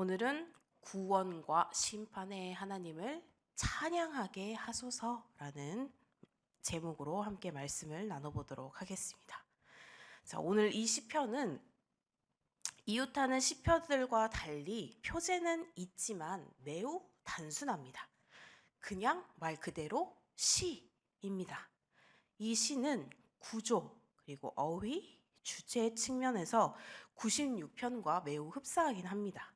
오늘은 구원과 심판의 하나님을 찬양하게 하소서라는 제목으로 함께 말씀을 나눠보도록 하겠습니다. 자, 오늘 이 시편은 이웃하는 시편들과 달리 표제는 있지만 매우 단순합니다. 그냥 말 그대로 시입니다. 이 시는 구조 그리고 어휘, 주제 측면에서 96편과 매우 흡사하긴 합니다.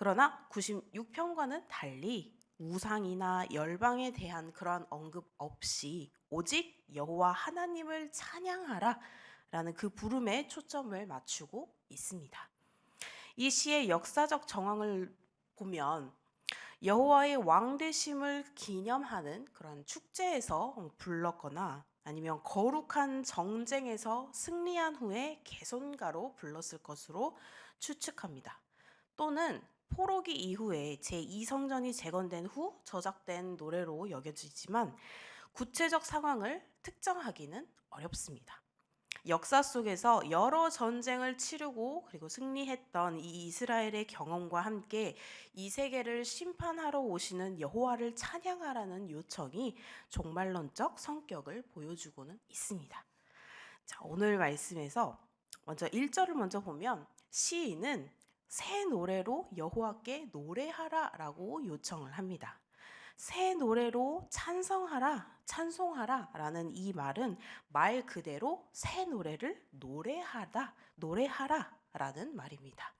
그러나 96편과는 달리 우상이나 열방에 대한 그러한 언급 없이 오직 여호와 하나님을 찬양하라 라는 그 부름에 초점을 맞추고 있습니다. 이 시의 역사적 정황을 보면 여호와의 왕되심을 기념하는 그런 축제에서 불렀거나 아니면 거룩한 정쟁에서 승리한 후에 개손가로 불렀을 것으로 추측합니다. 또는 포로기 이후에 제2성전이 재건된 후 저작된 노래로 여겨지지만 구체적 상황을 특정하기는 어렵습니다. 역사 속에서 여러 전쟁을 치르고 그리고 승리했던 이 이스라엘의 경험과 함께 이 세계를 심판하러 오시는 여호와를 찬양하라는 요청이 종말론적 성격을 보여주고는 있습니다. 자, 오늘 말씀에서 먼저 1절을 먼저 보면 시인은 새 노래로 여호와께 노래하라라고 요청을 합니다. 새 노래로 찬송하라라는 이 말은 말 그대로 새 노래를 노래하라라는 말입니다.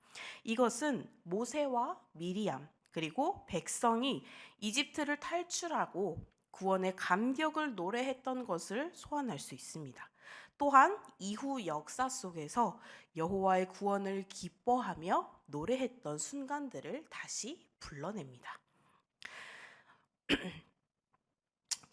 이것은 모세와 미리암 그리고 백성이 이집트를 탈출하고 구원의 감격을 노래했던 것을 소환할 수 있습니다. 또한 이후 역사 속에서 여호와의 구원을 기뻐하며 노래했던 순간들을 다시 불러냅니다.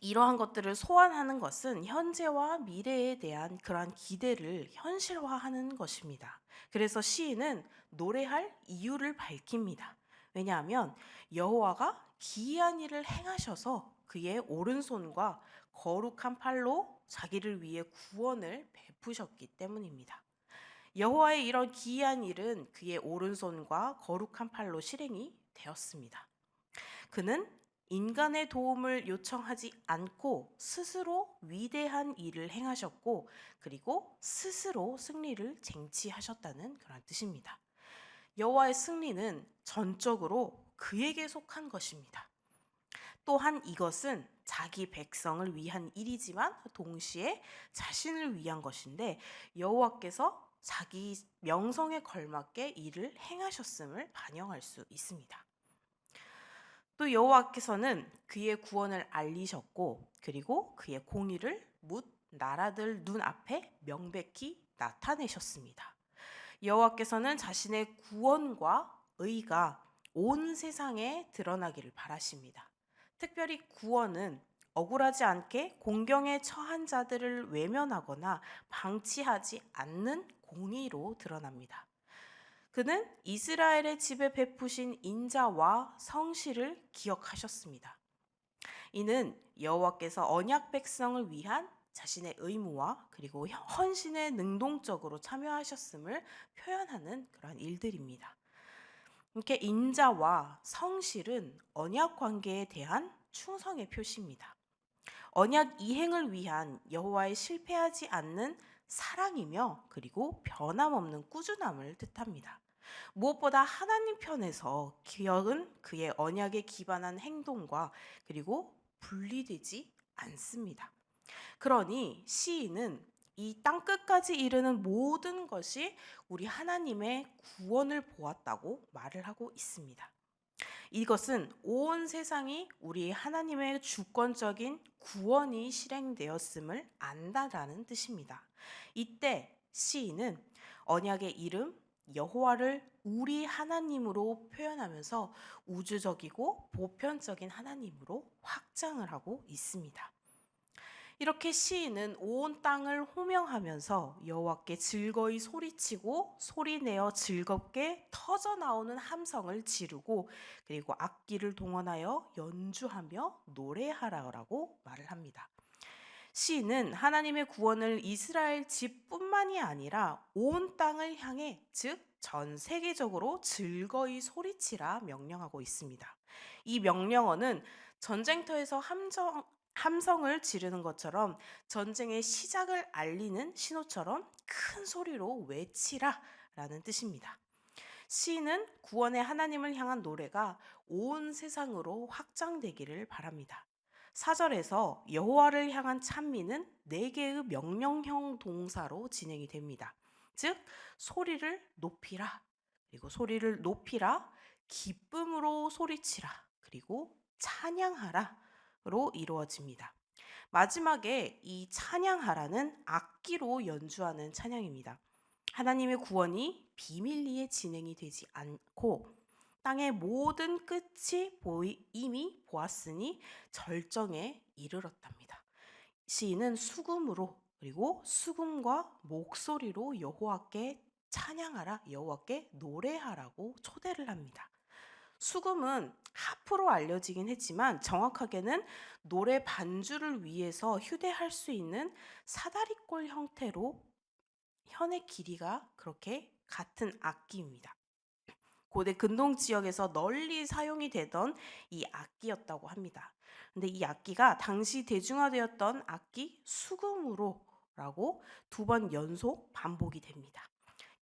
이러한 것들을 소환하는 것은 현재와 미래에 대한 그러한 기대를 현실화하는 것입니다. 그래서 시인은 노래할 이유를 밝힙니다. 왜냐하면 여호와가 기이한 일을 행하셔서 그의 오른손과 거룩한 팔로 자기를 위해 구원을 베푸셨기 때문입니다. 여호와의 이런 기이한 일은 그의 오른손과 거룩한 팔로 실행이 되었습니다. 그는 인간의 도움을 요청하지 않고 스스로 위대한 일을 행하셨고 그리고 스스로 승리를 쟁취하셨다는 그런 뜻입니다. 여호와의 승리는 전적으로 그에게 속한 것입니다. 또한 이것은 자기 백성을 위한 일이지만 동시에 자신을 위한 것인데 여호와께서 자기 명성에 걸맞게 일을 행하셨음을 반영할 수 있습니다. 또 여호와께서는 그의 구원을 알리셨고 그리고 그의 공의를 뭇 나라들 눈앞에 명백히 나타내셨습니다. 여호와께서는 자신의 구원과 의가 온 세상에 드러나기를 바라십니다. 특별히 구원은 억울하지 않게 공경에 처한 자들을 외면하거나 방치하지 않는 공의로 드러납니다. 그는 이스라엘의 집에 베푸신 인자와 성실을 기억하셨습니다. 이는 여호와께서 언약 백성을 위한 자신의 의무와 그리고 헌신에 능동적으로 참여하셨음을 표현하는 그런 일들입니다. 이렇게 인자와 성실은 언약 관계에 대한 충성의 표시입니다. 언약 이행을 위한 여호와의 실패하지 않는 사랑이며 그리고 변함없는 꾸준함을 뜻합니다. 무엇보다 하나님 편에서 기억은 그의 언약에 기반한 행동과 그리고 분리되지 않습니다. 그러니 시인은 이 땅끝까지 이르는 모든 것이 우리 하나님의 구원을 보았다고 말을 하고 있습니다. 이것은 온 세상이 우리 하나님의 주권적인 구원이 실행되었음을 안다라는 뜻입니다. 이때 시인은 언약의 이름 여호와를 우리 하나님으로 표현하면서 우주적이고 보편적인 하나님으로 확장을 하고 있습니다. 이렇게 시인은 온 땅을 호명하면서 여호와께 즐거이 소리치고 소리내어 즐겁게 터져 나오는 함성을 지르고 그리고 악기를 동원하여 연주하며 노래하라고 말을 합니다. 시인은 하나님의 구원을 이스라엘 집뿐만이 아니라 온 땅을 향해 즉 전 세계적으로 즐거이 소리치라 명령하고 있습니다. 이 명령어는 전쟁터에서 함성을 지르는 것처럼 전쟁의 시작을 알리는 신호처럼 큰 소리로 외치라 라는 뜻입니다. 시인은 구원의 하나님을 향한 노래가 온 세상으로 확장되기를 바랍니다. 4절에서 여호와를 향한 찬미는 4개의 명령형 동사로 진행이 됩니다. 즉 소리를 높이라, 그리고 소리를 높이라, 기쁨으로 소리치라, 그리고 찬양하라로 이루어집니다. 마지막에 이 찬양하라는 악기로 연주하는 찬양입니다. 하나님의 구원이 비밀리에 진행이 되지 않고 땅의 모든 끝이 이미 보았으니 절정에 이르렀답니다. 시인은 수금으로, 그리고 수금과 목소리로 여호와께 찬양하라, 여호와께 노래하라고 초대를 합니다. 수금은 하프로 알려지긴 했지만 정확하게는 노래 반주를 위해서 휴대할 수 있는 사다리꼴 형태로 현의 길이가 그렇게 같은 악기입니다. 고대 근동 지역에서 널리 사용이 되던 이 악기였다고 합니다. 근데 이 악기가 당시 대중화되었던 악기 수금으로라고 2번 연속 반복이 됩니다.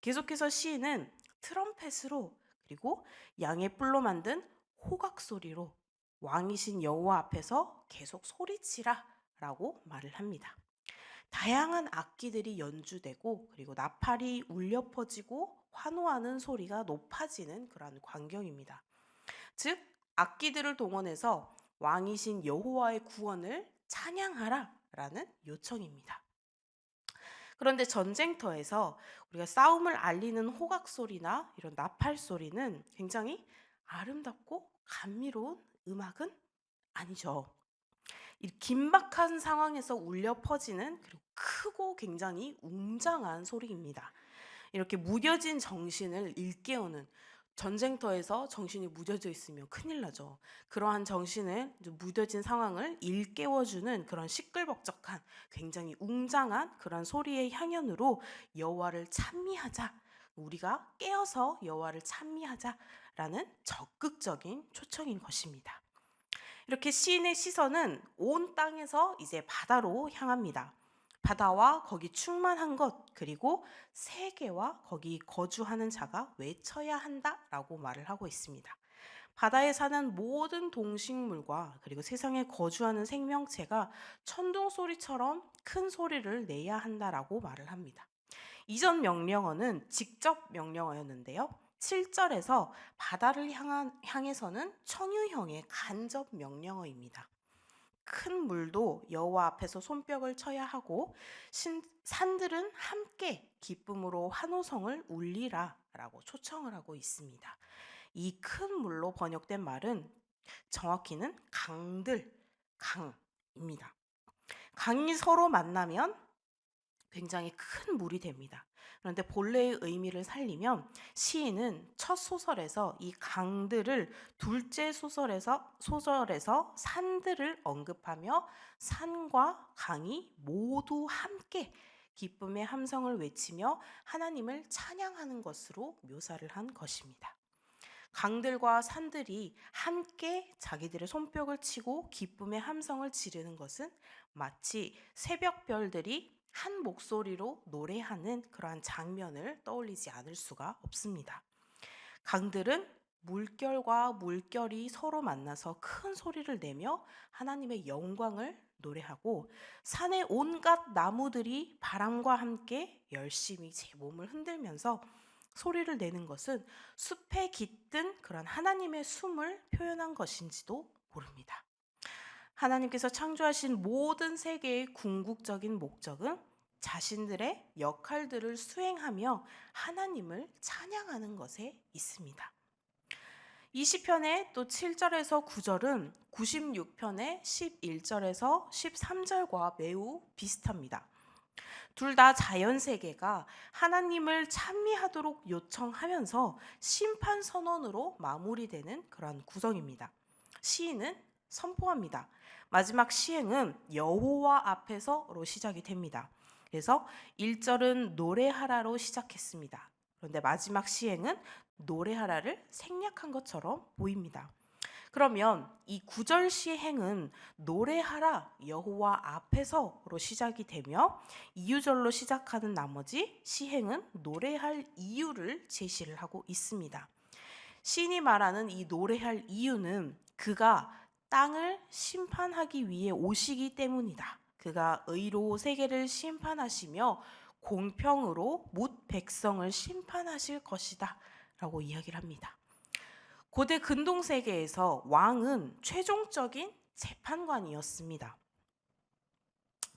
계속해서 시인은 트럼펫으로, 그리고 양의 뿔로 만든 호각 소리로 왕이신 여호와 앞에서 계속 소리치라라고 말을 합니다. 다양한 악기들이 연주되고, 그리고 나팔이 울려 퍼지고 환호하는 소리가 높아지는 그러한 광경입니다. 즉 악기들을 동원해서 왕이신 여호와의 구원을 찬양하라라는 요청입니다. 그런데 전쟁터에서 우리가 싸움을 알리는 호각 소리나 이런 나팔 소리는 굉장히 아름답고 감미로운 음악은 아니죠. 이 긴박한 상황에서 울려 퍼지는, 그리고 크고 굉장히 웅장한 소리입니다. 이렇게 무뎌진 정신을 일깨우는, 전쟁터에서 정신이 무뎌져 있으면 큰일 나죠. 그러한 정신을, 무뎌진 상황을 일깨워주는 그런 시끌벅적한 굉장히 웅장한 그런 소리의 향연으로 여호와를 찬미하자, 우리가 깨어서 여호와를 찬미하자라는 적극적인 초청인 것입니다. 이렇게 시인의 시선은 온 땅에서 이제 바다로 향합니다. 바다와 거기 충만한 것, 그리고 세계와 거기 거주하는 자가 외쳐야 한다라고 말을 하고 있습니다. 바다에 사는 모든 동식물과 그리고 세상에 거주하는 생명체가 천둥 소리처럼 큰 소리를 내야 한다라고 말을 합니다. 이전 명령어는 직접 명령어였는데요. 7절에서 바다를 향해서는 청유형의 간접 명령어입니다. 큰 물도 여호와 앞에서 손뼉을 쳐야 하고 산들은 함께 기쁨으로 환호성을 울리라라고 초청을 하고 있습니다. 이 큰 물로 번역된 말은 정확히는 강입니다. 강이 서로 만나면 굉장히 큰 물이 됩니다. 그런데 본래의 의미를 살리면 시인은 첫 소설에서 이 강들을, 둘째 소설에서 산들을 언급하며 산과 강이 모두 함께 기쁨의 함성을 외치며 하나님을 찬양하는 것으로 묘사를 한 것입니다. 강들과 산들이 함께 자기들의 손뼉을 치고 기쁨의 함성을 지르는 것은 마치 새벽별들이 한 목소리로 노래하는 그러한 장면을 떠올리지 않을 수가 없습니다. 강들은 물결과 물결이 서로 만나서 큰 소리를 내며 하나님의 영광을 노래하고, 산의 온갖 나무들이 바람과 함께 열심히 제 몸을 흔들면서 소리를 내는 것은 숲에 깃든 그런 하나님의 숨을 표현한 것인지도 모릅니다. 하나님께서 창조하신 모든 세계의 궁극적인 목적은 자신들의 역할들을 수행하며 하나님을 찬양하는 것에 있습니다. 이 시편의 또 7절에서 9절은 96편의 11절에서 13절과 매우 비슷합니다. 둘 다 자연세계가 하나님을 찬미하도록 요청하면서 심판 선언으로 마무리되는 그런 구성입니다. 시인은 선포합니다. 마지막 시행은 여호와 앞에서로 시작이 됩니다. 그래서 1절은 노래하라로 시작했습니다. 그런데 마지막 시행은 노래하라를 생략한 것처럼 보입니다. 그러면 이 9절 시행은 노래하라 여호와 앞에서로 시작이 되며 이유절로 시작하는 나머지 시행은 노래할 이유를 제시를 하고 있습니다. 시인이 말하는 이 노래할 이유는 그가 땅을 심판하기 위해 오시기 때문이다. 그가 의로 세계를 심판하시며 공평으로 뭇 백성을 심판하실 것이다 라고 이야기를 합니다. 고대 근동 세계에서 왕은 최종적인 재판관이었습니다.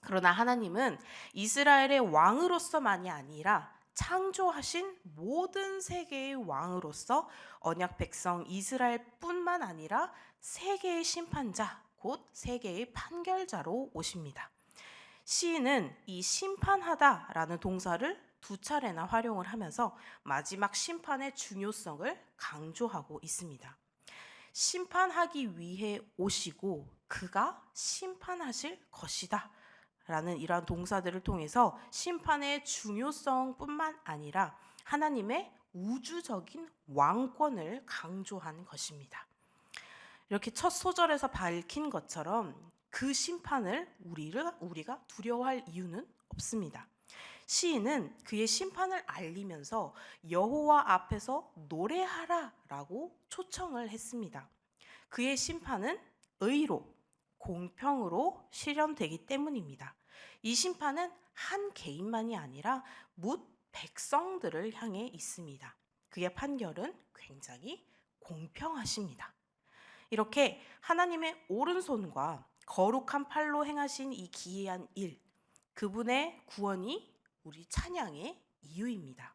그러나 하나님은 이스라엘의 왕으로서만이 아니라 창조하신 모든 세계의 왕으로서 언약 백성 이스라엘뿐만 아니라 세계의 심판자, 곧 세계의 판결자로 오십니다. 시인은 이 심판하다라는 동사를 두 차례나 활용을 하면서 마지막 심판의 중요성을 강조하고 있습니다. 심판하기 위해 오시고 그가 심판하실 것이다 라는 이러한 동사들을 통해서 심판의 중요성뿐만 아니라 하나님의 우주적인 왕권을 강조한 것입니다. 이렇게 첫 소절에서 밝힌 것처럼 그 심판을 우리가 두려워할 이유는 없습니다. 시인은 그의 심판을 알리면서 여호와 앞에서 노래하라라고 초청을 했습니다. 그의 심판은 의로, 공평으로 실현되기 때문입니다. 이 심판은 한 개인만이 아니라 뭇 백성들을 향해 있습니다. 그의 판결은 굉장히 공평하십니다. 이렇게 하나님의 오른손과 거룩한 팔로 행하신 이 기이한 일, 그분의 구원이 우리 찬양의 이유입니다.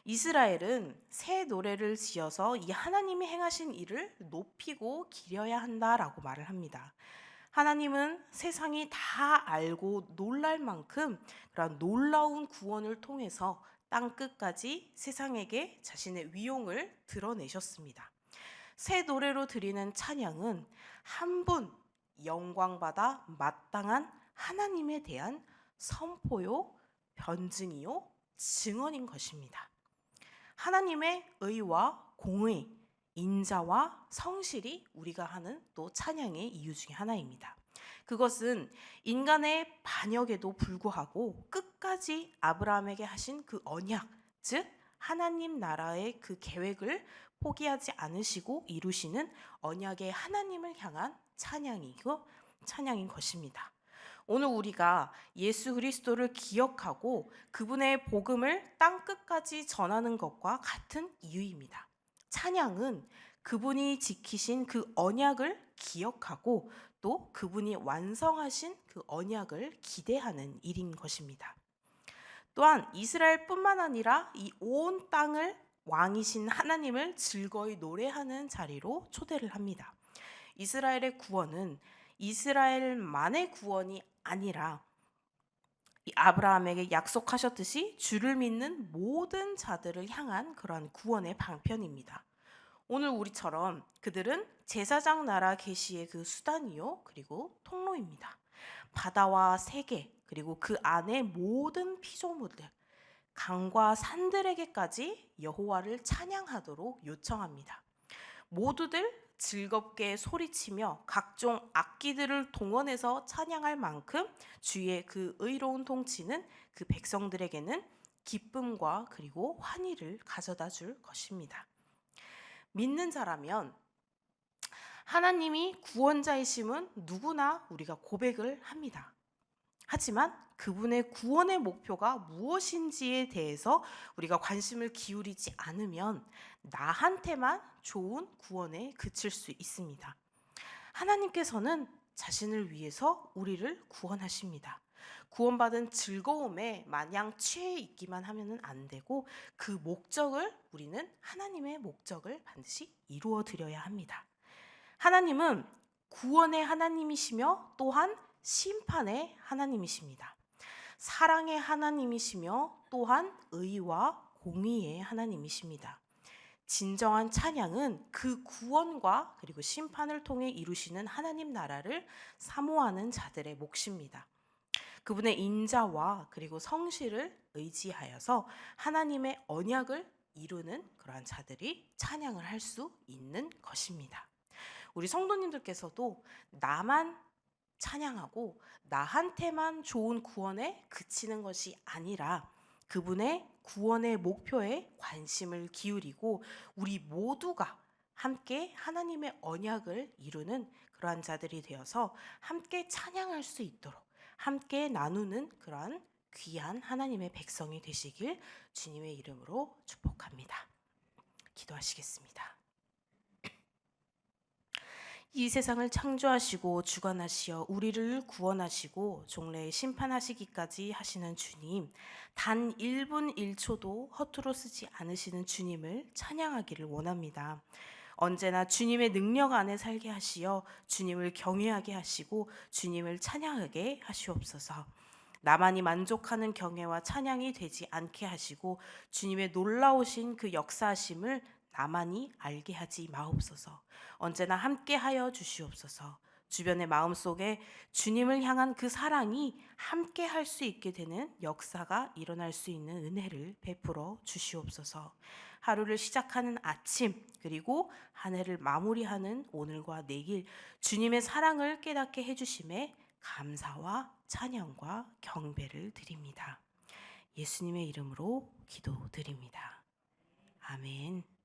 이스라엘은 새 노래를 지어서 이 하나님이 행하신 일을 높이고 기려야 한다라고 말을 합니다. 하나님은 세상이 다 알고 놀랄 만큼 그런 놀라운 구원을 통해서 땅 끝까지 세상에게 자신의 위용을 드러내셨습니다. 새 노래로 드리는 찬양은 한 분 영광받아 마땅한 하나님에 대한 선포요, 변증이요, 증언인 것입니다. 하나님의 의와 공의, 인자와 성실이 우리가 하는 또 찬양의 이유 중에 하나입니다. 그것은 인간의 반역에도 불구하고 끝까지 아브라함에게 하신 그 언약, 즉 하나님 나라의 그 계획을 포기하지 않으시고 이루시는 언약의 하나님을 향한 찬양인 것입니다. 오늘 우리가 예수 그리스도를 기억하고 그분의 복음을 땅 끝까지 전하는 것과 같은 이유입니다. 찬양은 그분이 지키신 그 언약을 기억하고 또 그분이 완성하신 그 언약을 기대하는 일인 것입니다. 또한 이스라엘뿐만 아니라 이 온 땅을 왕이신 하나님을 즐거이 노래하는 자리로 초대를 합니다. 이스라엘의 구원은 이스라엘만의 구원이 아니라 아브라함에게 약속하셨듯이 주를 믿는 모든 자들을 향한 그러한 구원의 방편입니다. 오늘 우리처럼 그들은 제사장 나라 계시의 그 수단이요 그리고 통로입니다. 바다와 세계 그리고 그 안의 모든 피조물들 강과 산들에게까지 여호와를 찬양하도록 요청합니다. 모두들 즐겁게 소리치며 각종 악기들을 동원해서 찬양할 만큼 주의 그 의로운 통치는 그 백성들에게는 기쁨과 그리고 환희를 가져다 줄 것입니다. 믿는 자라면 하나님이 구원자이심은 누구나 우리가 고백을 합니다. 하지만 그분의 구원의 목표가 무엇인지에 대해서 우리가 관심을 기울이지 않으면 나한테만 좋은 구원에 그칠 수 있습니다. 하나님께서는 자신을 위해서 우리를 구원하십니다. 구원받은 즐거움에 마냥 취해 있기만 하면 안 되고 그 목적을 우리는 하나님의 목적을 반드시 이루어 드려야 합니다. 하나님은 구원의 하나님이시며 또한 심판의 하나님이십니다. 사랑의 하나님이시며 또한 의와 공의의 하나님이십니다. 진정한 찬양은 그 구원과 그리고 심판을 통해 이루시는 하나님 나라를 사모하는 자들의 몫입니다. 그분의 인자와 그리고 성실을 의지하여서 하나님의 언약을 이루는 그러한 자들이 찬양을 할 수 있는 것입니다. 우리 성도님들께서도 나만 찬양하고 나한테만 좋은 구원에 그치는 것이 아니라 그분의 구원의 목표에 관심을 기울이고 우리 모두가 함께 하나님의 언약을 이루는 그러한 자들이 되어서 함께 찬양할 수 있도록 함께 나누는 그러한 귀한 하나님의 백성이 되시길 주님의 이름으로 축복합니다. 기도하시겠습니다. 이 세상을 창조하시고 주관하시어 우리를 구원하시고 종래에 심판하시기까지 하시는 주님, 단 1분 1초도 허투루 쓰지 않으시는 주님을 찬양하기를 원합니다. 언제나 주님의 능력 안에 살게 하시어 주님을 경외하게 하시고 주님을 찬양하게 하시옵소서. 나만이 만족하는 경외와 찬양이 되지 않게 하시고 주님의 놀라우신 그 역사하심을 나만이 알게 하지 마옵소서. 언제나 함께하여 주시옵소서. 주변의 마음속에 주님을 향한 그 사랑이 함께 할 수 있게 되는 역사가 일어날 수 있는 은혜를 베풀어 주시옵소서. 하루를 시작하는 아침 그리고 한 해를 마무리하는 오늘과 내일 주님의 사랑을 깨닫게 해주심에 감사와 찬양과 경배를 드립니다. 예수님의 이름으로 기도드립니다. 아멘.